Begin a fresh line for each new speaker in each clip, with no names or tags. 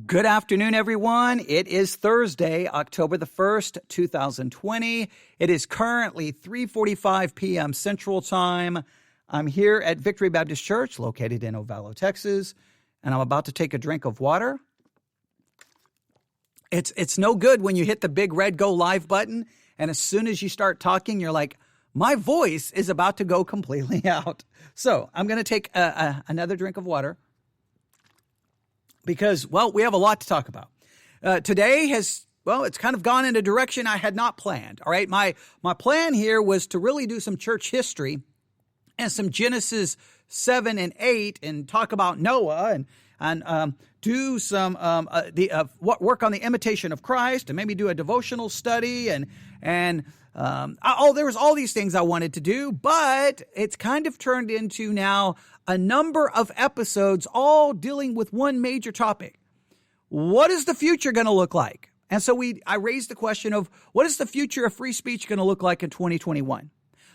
Good afternoon, everyone. It is Thursday, October the 1st, 2020. It is currently 3:45 p.m. Central Time. I'm here at Victory Baptist Church, located in Ovalo, Texas, and I'm about to take a drink of water. It's no good when you hit the big red go live button, and as soon as you start talking, you're like, my voice is about to go completely out. So I'm going to take another drink of water. Because, well, we have a lot to talk about. Today it's kind of gone in a direction I had not planned, all right? My plan here was to really do some church history and some Genesis 7 and 8 and talk about Noah and do some work on the imitation of Christ and maybe do a devotional study and there was all these things I wanted to do, but it's kind of turned into now a number of episodes all dealing with one major topic. What is the future going to look like? And so I raised the question of what is the future of free speech going to look like in 2021?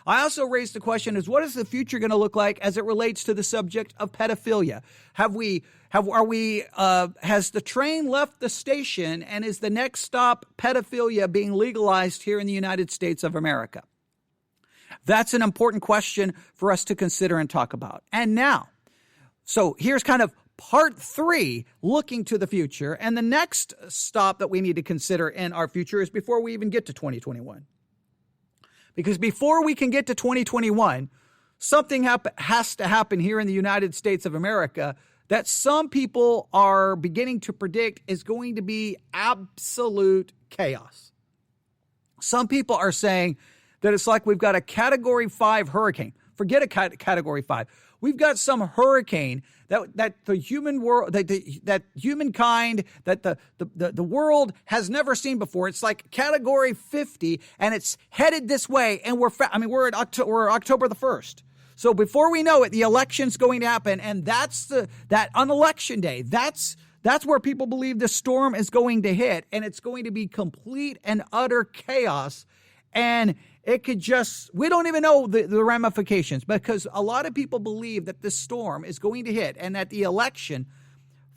I also raised the question is what is the future going to look like as it relates to the subject of pedophilia? Has the train left the station and is the next stop pedophilia being legalized here in the United States of America? That's an important question for us to consider and talk about. And now, so here's kind of part 3, looking to the future. And the next stop that we need to consider in our future is before we even get to 2021. Because before we can get to 2021, something has to happen here in the United States of America that some people are beginning to predict is going to be absolute chaos. Some people are saying that it's like we've got a Category 5 hurricane. Forget a Category 5. We've got some hurricane that the human world, that humankind, that the world has never seen before. It's like Category 50, and it's headed this way. And we're October the 1st. So before we know it, the election's going to happen, and that on election day, that's where people believe the storm is going to hit, and it's going to be complete and utter chaos. And it could we don't even know the ramifications, because a lot of people believe that this storm is going to hit and that the election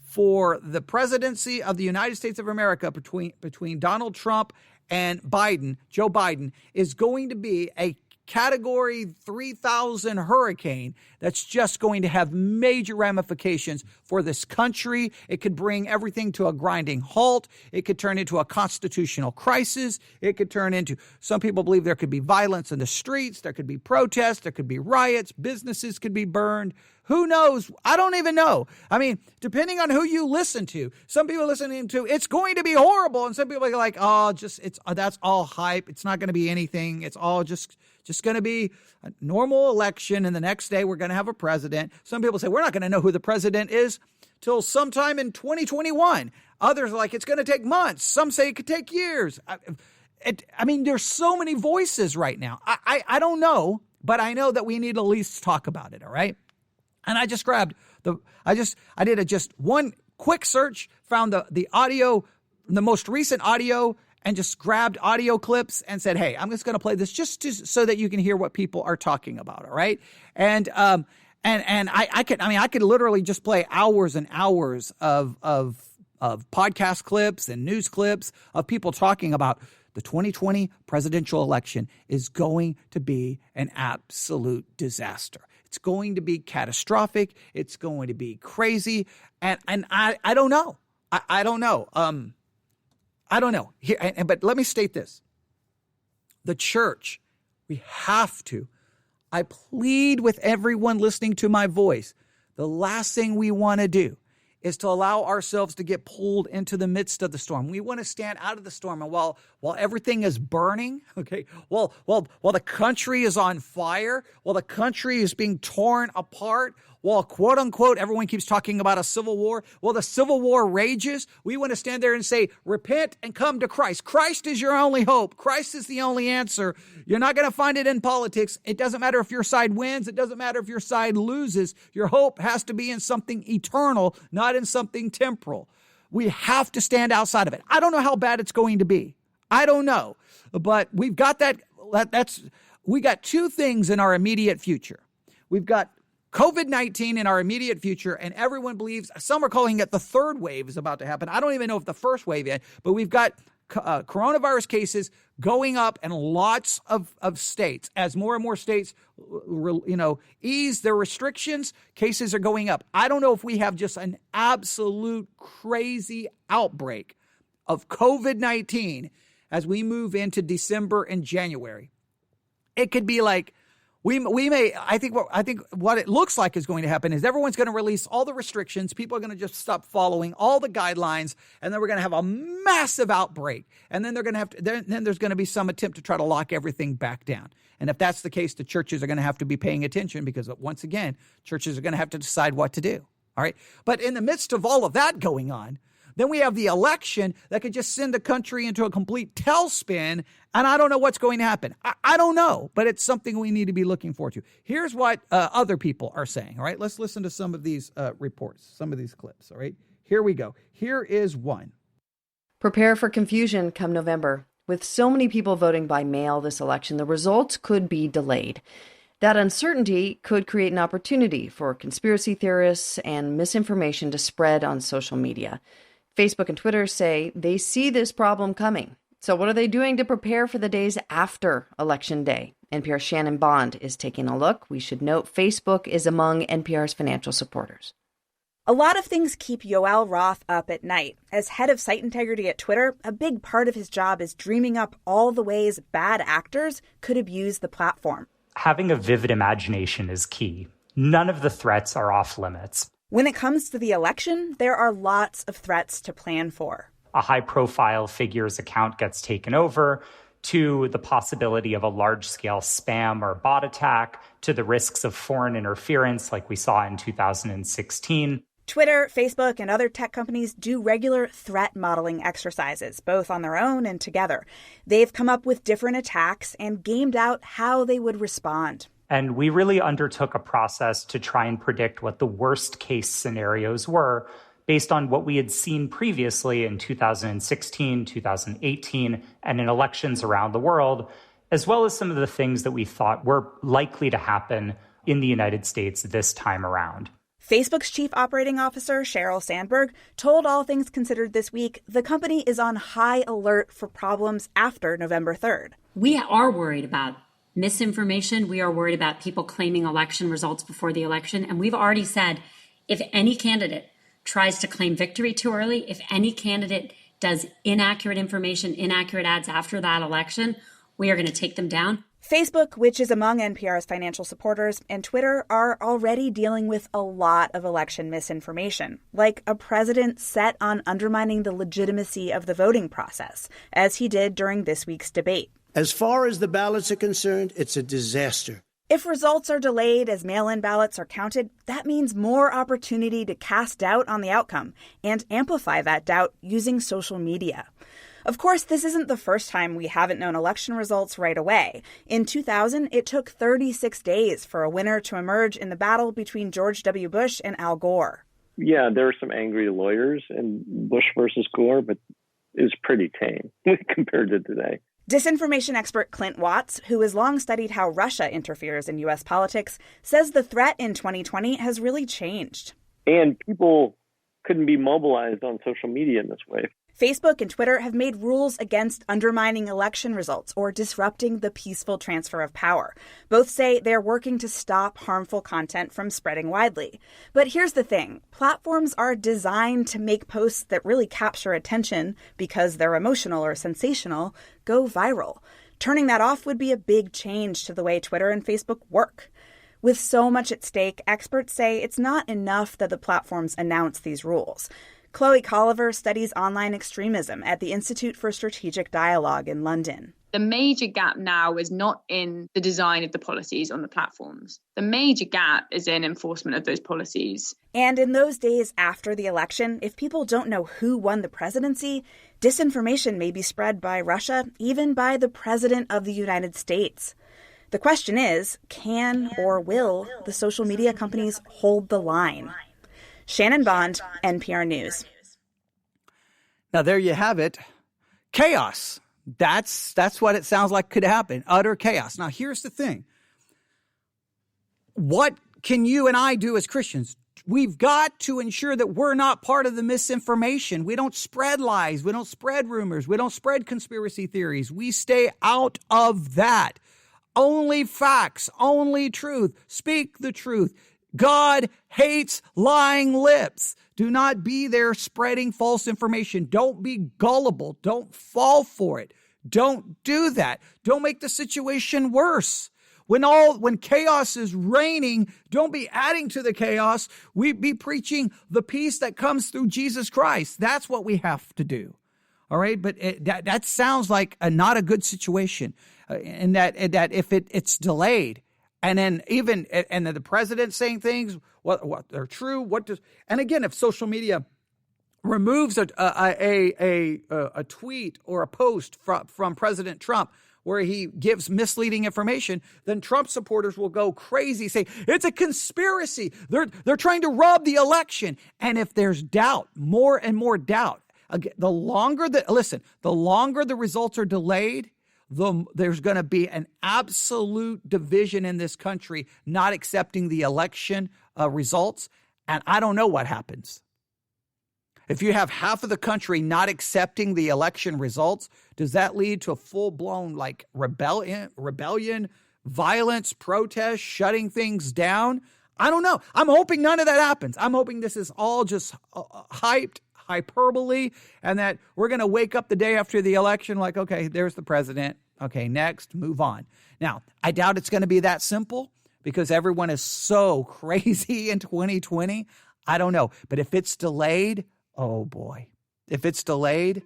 for the presidency of the United States of America between Donald Trump and Joe Biden, is going to be a Category 3000 hurricane that's just going to have major ramifications for this country. It could bring everything to a grinding halt. It could turn into a constitutional crisis. It could turn into, some people believe there could be violence in the streets. There could be protests. There could be riots. Businesses could be burned. Who knows? I don't even know. I mean, depending on who you listen to, some people listening to, it's going to be horrible. And some people are like, that's all hype. It's not going to be anything. It's all just going to be a normal election. And the next day we're going to have a president. Some people say we're not going to know who the president is till sometime in 2021. Others are like, it's going to take months. Some say it could take years. There's so many voices right now. I don't know, but I know that we need to at least talk about it. All right. And I just I did one quick search, found the audio, the most recent audio, and just grabbed audio clips and said, hey, I'm just going to play this so that you can hear what people are talking about. All right. And I could literally just play hours and hours of podcast clips and news clips of people talking about the 2020 presidential election is going to be an absolute disaster. It's going to be catastrophic. It's going to be crazy. And I don't know. I don't know. I don't know. But let me state this. The church, we have to. I plead with everyone listening to my voice. The last thing we want to do is to allow ourselves to get pulled into the midst of the storm. We want to stand out of the storm. And while everything is burning, okay, while the country is on fire, while the country is being torn apart, while quote unquote, everyone keeps talking about a civil war, while the civil war rages, we want to stand there and say, repent and come to Christ. Christ is your only hope. Christ is the only answer. You're not going to find it in politics. It doesn't matter if your side wins. It doesn't matter if your side loses. Your hope has to be in something eternal, not in something temporal. We have to stand outside of it. I don't know how bad it's going to be. I don't know, but we've got we got two things in our immediate future. We've got COVID-19 in our immediate future, and everyone believes, some are calling it the third wave is about to happen. I don't even know if the first wave yet, but we've got coronavirus cases going up in lots of states. As more and more states, ease their restrictions, cases are going up. I don't know if we have just an absolute crazy outbreak of COVID-19 as we move into December and January. It could be like, I think what it looks like is going to happen is everyone's going to release all the restrictions. People are going to just stop following all the guidelines, and then we're going to have a massive outbreak. And then they're going to have to, then there's going to be some attempt to try to lock everything back down. And if that's the case, the churches are going to have to be paying attention because once again, churches are going to have to decide what to do. All right. But in the midst of all of that going on, then we have the election that could just send the country into a complete tailspin, and I don't know what's going to happen. I don't know, but it's something we need to be looking forward to. Here's what other people are saying, all right? Let's listen to some of these reports, some of these clips, all right? Here we go. Here is one.
Prepare for confusion come November. With so many people voting by mail this election, the results could be delayed. That uncertainty could create an opportunity for conspiracy theorists and misinformation to spread on social media. Facebook and Twitter say they see this problem coming. So what are they doing to prepare for the days after Election Day? NPR's Shannon Bond is taking a look. We should note Facebook is among NPR's financial supporters.
A lot of things keep Yoel Roth up at night. As head of site integrity at Twitter, a big part of his job is dreaming up all the ways bad actors could abuse the platform.
Having a vivid imagination is key. None of the threats are off limits.
When it comes to the election, there are lots of threats to plan for.
A high-profile figure's account gets taken over, to the possibility of a large-scale spam or bot attack, to the risks of foreign interference like we saw in 2016.
Twitter, Facebook, and other tech companies do regular threat modeling exercises, both on their own and together. They've come up with different attacks and gamed out how they would respond.
And we really undertook a process to try and predict what the worst case scenarios were based on what we had seen previously in 2016, 2018, and in elections around the world, as well as some of the things that we thought were likely to happen in the United States this time around.
Facebook's chief operating officer, Sheryl Sandberg, told All Things Considered this week the company is on high alert for problems after November 3rd.
We are worried about misinformation. We are worried about people claiming election results before the election. And we've already said, if any candidate tries to claim victory too early, if any candidate does inaccurate information, inaccurate ads after that election, we are going to take them down.
Facebook, which is among NPR's financial supporters, and Twitter are already dealing with a lot of election misinformation, like a president set on undermining the legitimacy of the voting process, as he did during this week's debate.
As far as the ballots are concerned, it's a disaster.
If results are delayed as mail-in ballots are counted, that means more opportunity to cast doubt on the outcome and amplify that doubt using social media. Of course, this isn't the first time we haven't known election results right away. In 2000, it took 36 days for a winner to emerge in the battle between George W. Bush and Al Gore.
Yeah, there were some angry lawyers in Bush versus Gore, but it was pretty tame compared to today.
Disinformation expert Clint Watts, who has long studied how Russia interferes in U.S. politics, says the threat in 2020 has really changed.
And people couldn't be mobilized on social media in this way.
Facebook and Twitter have made rules against undermining election results or disrupting the peaceful transfer of power. Both say they're working to stop harmful content from spreading widely. But here's the thing. Platforms are designed to make posts that really capture attention because they're emotional or sensational go viral. Turning that off would be a big change to the way Twitter and Facebook work. With so much at stake, experts say it's not enough that the platforms announce these rules. Chloe Colliver studies online extremism at the Institute for Strategic Dialogue in London.
The major gap now is not in the design of the policies on the platforms. The major gap is in enforcement of those policies.
And in those days after the election, if people don't know who won the presidency, disinformation may be spread by Russia, even by the president of the United States. The question is, can or will the social media companies hold the line? Shannon Bond, NPR News.
Now, there you have it. Chaos. That's what it sounds like could happen. Utter chaos. Now, here's the thing. What can you and I do as Christians? We've got to ensure that we're not part of the misinformation. We don't spread lies. We don't spread rumors. We don't spread conspiracy theories. We stay out of that. Only facts, only truth. Speak the truth. God hates lying lips. Do not be there spreading false information. Don't be gullible. Don't fall for it. Don't do that. Don't make the situation worse. When chaos is reigning, don't be adding to the chaos. We be preaching the peace that comes through Jesus Christ. That's what we have to do. All right, but that sounds like not a good situation, and that if it's delayed, and then and the president saying things what are true, and again, if social media removes a tweet or a post from President Trump where he gives misleading information, then Trump supporters will go crazy, say it's a conspiracy. They're trying to rob the election. And if there's doubt, more and more doubt, the longer the results are delayed, there's going to be an absolute division in this country not accepting the election results. And I don't know what happens. If you have half of the country not accepting the election results, does that lead to a full-blown rebellion, violence, protest, shutting things down? I don't know. I'm hoping none of that happens. I'm hoping this is all just hyperbole, and that we're going to wake up the day after the election like, okay, there's the president. Okay, next, move on. Now, I doubt it's going to be that simple because everyone is so crazy in 2020. I don't know. But if it's delayed, oh boy. If it's delayed,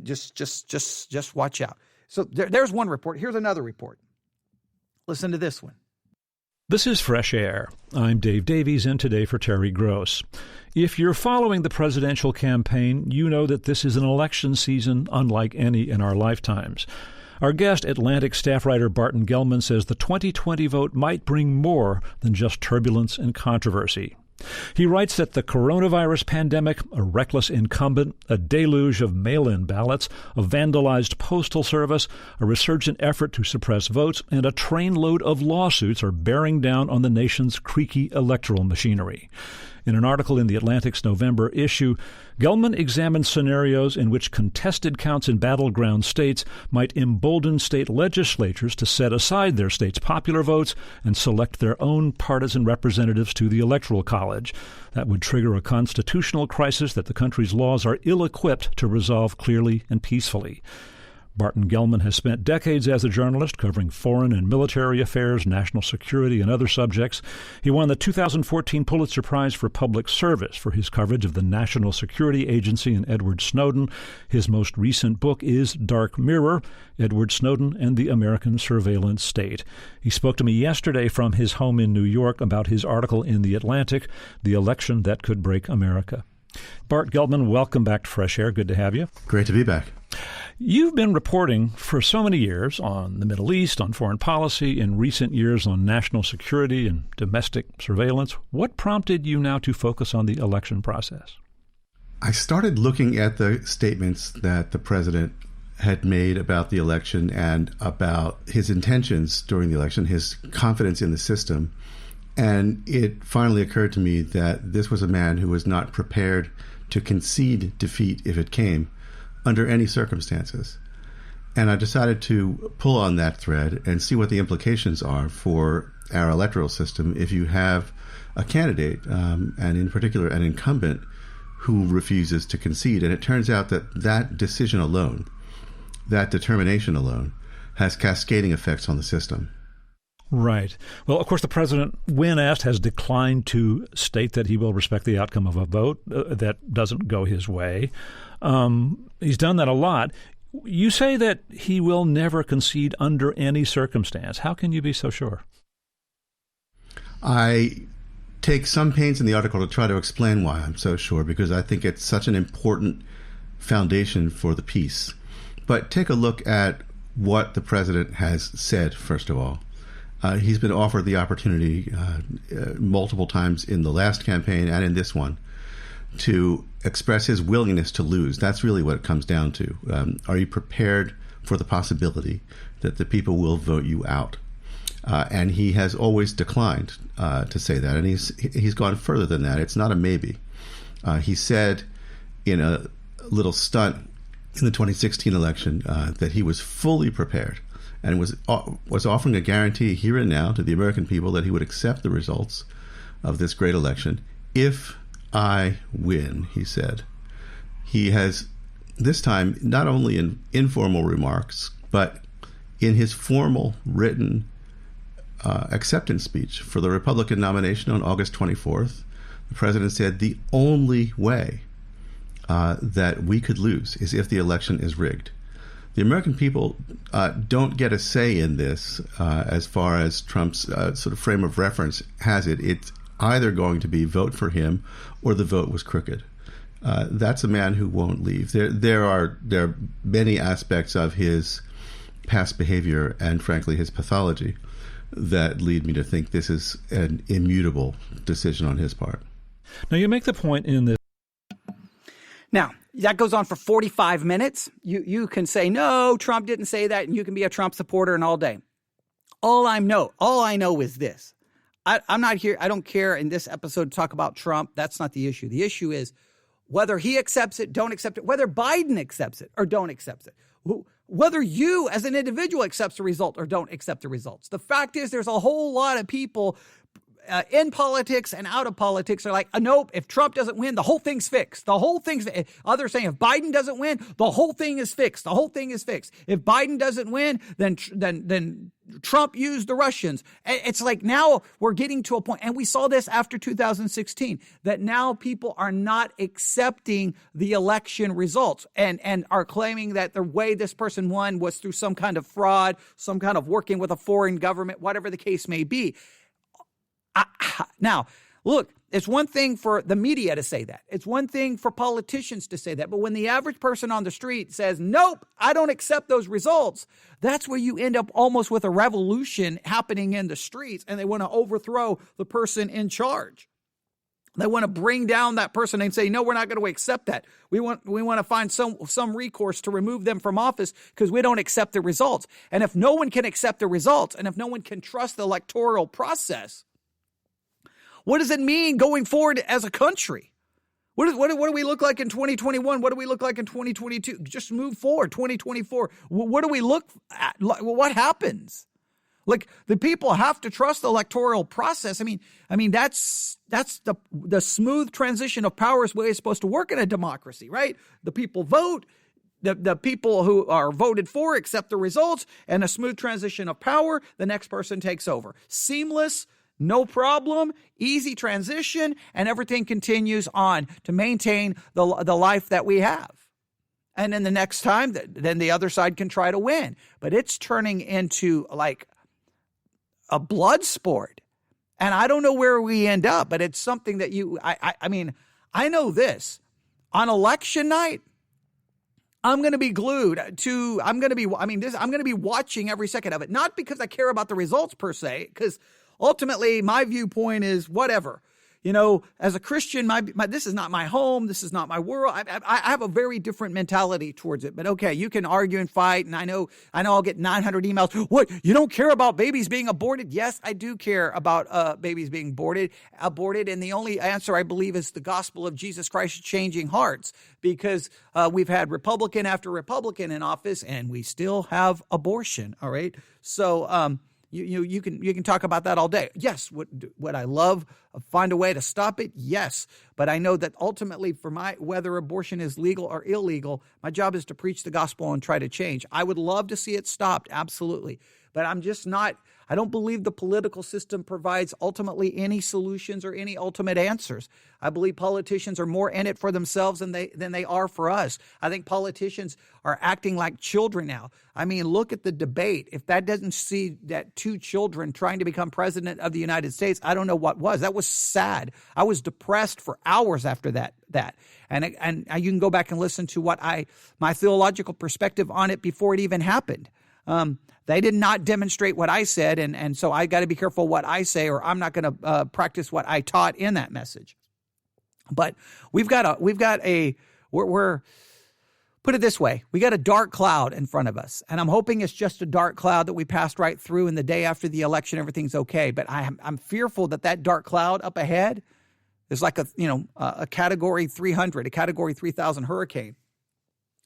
just watch out. So there's one report. Here's another report. Listen to this one.
This is Fresh Air. I'm Dave Davies, in today for Terry Gross. If you're following the presidential campaign, you know that this is an election season unlike any in our lifetimes. Our guest, Atlantic staff writer Barton Gellman, says the 2020 vote might bring more than just turbulence and controversy. He writes that the coronavirus pandemic, a reckless incumbent, a deluge of mail-in ballots, a vandalized postal service, a resurgent effort to suppress votes, and a trainload of lawsuits are bearing down on the nation's creaky electoral machinery. In an article in the Atlantic's November issue, Gellman examined scenarios in which contested counts in battleground states might embolden state legislatures to set aside their state's popular votes and select their own partisan representatives to the Electoral College. That would trigger a constitutional crisis that the country's laws are ill-equipped to resolve clearly and peacefully. Barton Gellman has spent decades as a journalist covering foreign and military affairs, national security, and other subjects. He won the 2014 Pulitzer Prize for Public Service for his coverage of the National Security Agency and Edward Snowden. His most recent book is Dark Mirror, Edward Snowden and the American Surveillance State. He spoke to me yesterday from his home in New York about his article in The Atlantic, The Election That Could Break America. Bart Gellman, welcome back to Fresh Air. Good to have you.
Great to be back.
You've been reporting for so many years on the Middle East, on foreign policy, in recent years on national security and domestic surveillance. What prompted you now to focus on the election process?
I started looking at the statements that the president had made about the election and about his intentions during the election, his confidence in the system. And it finally occurred to me that this was a man who was not prepared to concede defeat if it came, under any circumstances. And I decided to pull on that thread and see what the implications are for our electoral system if you have a candidate, and in particular an incumbent, who refuses to concede. And it turns out that decision alone, that determination alone, has cascading effects on the system.
Right. Well, of course, the president, when asked, has declined to state that he will respect the outcome of a vote that doesn't go his way. He's done that a lot. You say that he will never concede under any circumstance. How can you be so sure?
I take some pains in the article to try to explain why I'm so sure, because I think it's such an important foundation for the piece. But take a look at what the president has said, first of all. He's been offered the opportunity multiple times in the last campaign and in this one to express his willingness to lose. That's really what it comes down to. Are you prepared for the possibility that the people will vote you out? And he has always declined to say that. And he's gone further than that. It's not a maybe. He said in a little stunt in the 2016 election that he was fully prepared and was offering a guarantee here and now to the American people that he would accept the results of this great election if I win, he said. He has this time not only in informal remarks, but in his formal written acceptance speech for the Republican nomination on August 24th, the president said the only way that we could lose is if the election is rigged. The American people don't get a say in this as far as Trump's sort of frame of reference has it. It's either going to be vote for him or the vote was crooked. That's a man who won't leave. There are many aspects of his past behavior and, frankly, his pathology that lead me to think this is an immutable decision on his part.
Now, you make the point in this.
Now, that goes on for 45 minutes. You can say, no, Trump didn't say that, and you can be a Trump supporter and all day. All I know is this. I'm not here. I don't care in this episode to talk about Trump. That's not the issue. The issue is whether he accepts it, don't accept it, whether Biden accepts it or don't accept it, whether you as an individual accepts the result or don't accept the results. The fact is there's a whole lot of people in politics and out of politics are like, nope, if Trump doesn't win, the whole thing's fixed. Others saying if Biden doesn't win, the whole thing is fixed. The whole thing is fixed. If Biden doesn't win, then Trump used the Russians. It's like now we're getting to a point, and we saw this after 2016, that now people are not accepting the election results and are claiming that the way this person won was through some kind of fraud, some kind of working with a foreign government, whatever the case may be. Now, look, it's one thing for the media to say that. It's one thing for politicians to say that. But when the average person on the street says, nope, I don't accept those results, that's where you end up almost with a revolution happening in the streets, and they want to overthrow the person in charge. They want to bring down that person and say, no, we're not going to accept that. We want to find some recourse to remove them from office because we don't accept the results. And if no one can accept the results, and if no one can trust the electoral process, what does it mean going forward as a country? What do we look like in 2021? What do we look like in 2022? Just move forward, 2024. What do we look at? What happens? Like, the people have to trust the electoral process. I mean that's the smooth transition of power is the way it's supposed to work in a democracy, right? The people vote. The people who are voted for accept the results, and a smooth transition of power. The next person takes over. Seamless. No problem, easy transition, and everything continues on to maintain the life that we have. And then the next time, then the other side can try to win. But it's turning into like a blood sport. And I don't know where we end up, but it's something that I know this. On election night, I'm going to be glued to, I'm going to be watching every second of it. Not because I care about the results per se, because ultimately, my viewpoint is whatever. You know, as a Christian, this is not my home. This is not my world. I have a very different mentality towards it. But okay, you can argue and fight, and I know I'll get 900 emails. What, you don't care about babies being aborted? Yes, I do care about babies being aborted, and the only answer I believe is the gospel of Jesus Christ changing hearts, because we've had Republican after Republican in office, and we still have abortion. All right, so. You can talk about that all day. Yes, would I love find a way to stop it? Yes, but I know that ultimately, for whether abortion is legal or illegal, my job is to preach the gospel and try to change. I would love to see it stopped, absolutely, but I'm just not. I don't believe the political system provides ultimately any solutions or any ultimate answers. I believe politicians are more in it for themselves than they are for us. I think politicians are acting like children now. I mean, look at the debate. If that doesn't see that two children trying to become president of the United States, I don't know what was. That was sad. I was depressed for hours after that. And you can go back and listen to my theological perspective on it before it even happened. They did not demonstrate what I said, and so I got to be careful what I say, or I'm not going to practice what I taught in that message. But we're Put it this way, we got a dark cloud in front of us, and I'm hoping it's just a dark cloud that we passed right through, and the day after the election, everything's okay. But I'm fearful that dark cloud up ahead is like a Category 300, a Category 3000 hurricane,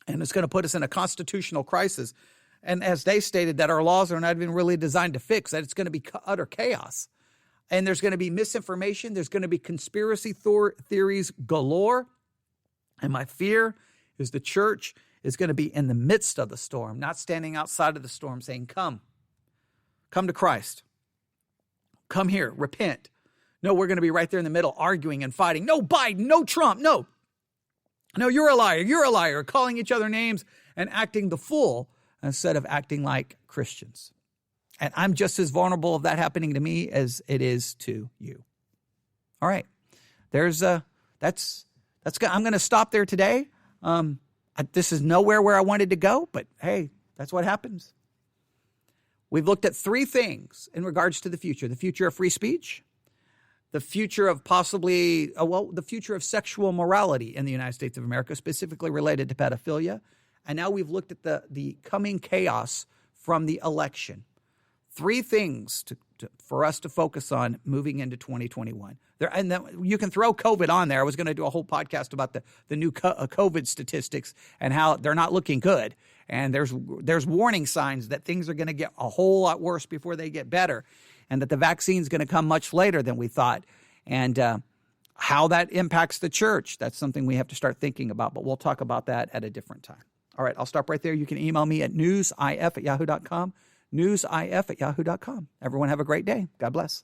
and it's going to put us in a constitutional crisis. And as they stated, that our laws are not even really designed to fix, that it's going to be utter chaos. And there's going to be misinformation. There's going to be conspiracy theories galore. And my fear is the church is going to be in the midst of the storm, not standing outside of the storm saying, come to Christ. Come here, repent. No, we're going to be right there in the middle arguing and fighting. No Biden, no Trump, no, you're a liar, calling each other names and acting the fool instead of acting like Christians. And I'm just as vulnerable of that happening to me as it is to you. All right. I'm going to stop there today. This is nowhere where I wanted to go, but hey, that's what happens. We've looked at three things in regards to the future of free speech, the future of the future of sexual morality in the United States of America, specifically related to pedophilia. And now we've looked at the coming chaos from the election. Three things for us to focus on moving into 2021. And then you can throw COVID on there. I was going to do a whole podcast about the new COVID statistics and how they're not looking good. And there's warning signs that things are going to get a whole lot worse before they get better, and that the vaccine is going to come much later than we thought. And how that impacts the church, that's something we have to start thinking about. But we'll talk about that at a different time. All right, I'll stop right there. You can email me at newsif@yahoo.com. newsif@yahoo.com. Everyone have a great day. God bless.